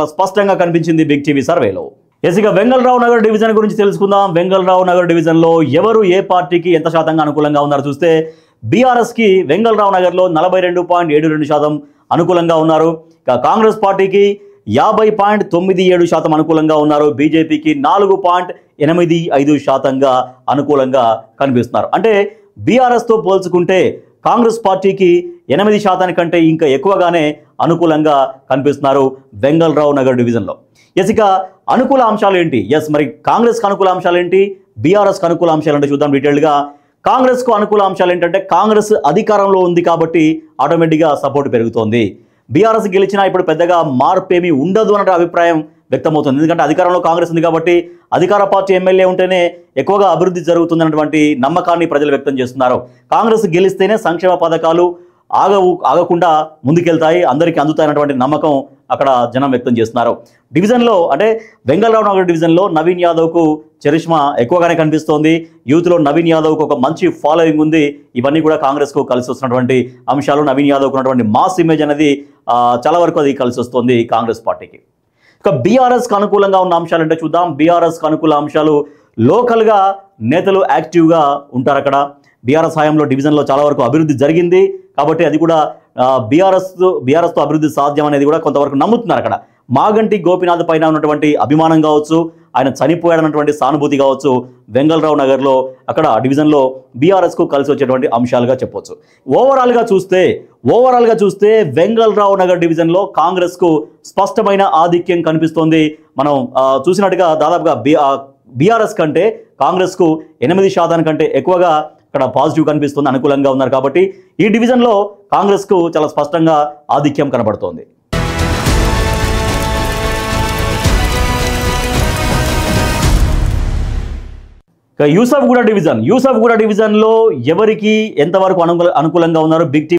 స్పష్టంగా కనిపించింది big TV సర్వేలో. ఇక వెంగళరావు నగర్ డివిజన్ గురించి తెలుసుకుందాం. వెంగళరావు నగర్ డివిజన్లో ఎవరు ఏ పార్టీకి ఎంత శాతంగా అనుకూలంగా ఉన్నారు చూస్తే బీఆర్ఎస్కి వెంగళరావు నగర్లో 42.72% అనుకూలంగా ఉన్నారు. ఇక కాంగ్రెస్ పార్టీకి 50.97% అనుకూలంగా ఉన్నారు. బీజేపీకి 4.85%గా అనుకూలంగా కనిపిస్తున్నారు. అంటే బీఆర్ఎస్తో పోల్చుకుంటే కాంగ్రెస్ పార్టీకి 8% కంటే ఇంకా ఎక్కువగానే అనుకూలంగా కనిపిస్తున్నారు వెంగళరావు నగర్ డివిజన్లో. ఇక అనుకూల అంశాలు ఏంటి? మరి కాంగ్రెస్కి అనుకూల అంశాలు ఏంటి, బీఆర్ఎస్కి అనుకూల అంశాలు అంటే చూద్దాం డీటెయిల్గా. కాంగ్రెస్కు అనుకూల అంశాలు ఏంటంటే కాంగ్రెస్ అధికారంలో ఉంది కాబట్టి ఆటోమేటిక్గా సపోర్ట్ పెరుగుతోంది. బీఆర్ఎస్ గెలిచినా ఇప్పుడు పెద్దగా మార్పు ఏమీ ఉండదు అనే అభిప్రాయం వ్యక్తమవుతుంది. ఎందుకంటే అధికారంలో కాంగ్రెస్ ఉంది కాబట్టి అధికార పార్టీ ఎమ్మెల్యే ఉంటేనే ఎక్కువగా అభివృద్ధి జరుగుతుందన్నటువంటి నమ్మకాన్ని ప్రజలు వ్యక్తం చేస్తున్నారు. కాంగ్రెస్ గెలిస్తేనే సంక్షేమ పథకాలు ఆగకుండా ముందుకెళ్తాయి, అందరికీ అందుతాయన్నటువంటి నమ్మకం అక్కడ జనం వ్యక్తం చేస్తున్నారు. డివిజన్లో అంటే వెంగళరావు నగర్ డివిజన్లో నవీన్ యాదవ్కు చరిష్మా ఎక్కువగానే కనిపిస్తోంది. యూత్లో నవీన్ యాదవ్కు ఒక మంచి ఫాలోయింగ్ ఉంది. ఇవన్నీ కూడా కాంగ్రెస్కు కలిసి వస్తున్నటువంటి అంశాలు. నవీన్ యాదవ్కు ఉన్నటువంటి మాస్ ఇమేజ్ అనేది చాలా వరకు అది కలిసి వస్తుంది కాంగ్రెస్ పార్టీకి. ఇక బీఆర్ఎస్కి అనుకూలంగా ఉన్న అంశాలు అంటే చూద్దాం. బీఆర్ఎస్కి అనుకూల అంశాలు లోకల్గా నేతలు యాక్టివ్గా ఉంటారు. అక్కడ బీఆర్ఎస్ హయాంలో డివిజన్లో చాలా వరకు అభివృద్ధి జరిగింది కాబట్టి అది కూడా బీఆర్ఎస్తో అభివృద్ధి సాధ్యం అనేది కూడా కొంతవరకు నమ్ముతున్నారు. అక్కడ మాగంటి గోపీనాథ్ పైన ఉన్నటువంటి అభిమానం కావచ్చు, ఆయన చనిపోయాడన్నటువంటి సానుభూతి కావచ్చు, వెంగళరావు నగర్లో అక్కడ డివిజన్లో బీఆర్ఎస్కు కలిసి వచ్చేటువంటి అంశాలుగా చెప్పవచ్చు. ఓవరాల్గా చూస్తే వెంగళరావు నగర్ డివిజన్లో కాంగ్రెస్కు స్పష్టమైన ఆధిక్యం కనిపిస్తోంది. మనం చూసినట్టుగా దాదాపుగా బీఆర్ఎస్ కంటే కాంగ్రెస్కు 8% కంటే ఎక్కువగా అక్కడ పాజిటివ్ కనిపిస్తుంది, అనుకూలంగా ఉన్నారు. కాబట్టి ఈ డివిజన్లో కాంగ్రెస్కు చాలా స్పష్టంగా ఆధిక్యం కనబడుతోంది. యూసఫ్గూడ డివిజన్లో ఎవరికి ఎంతవరకు అనుకూలంగా ఉన్నారు బిగ్ టీవీ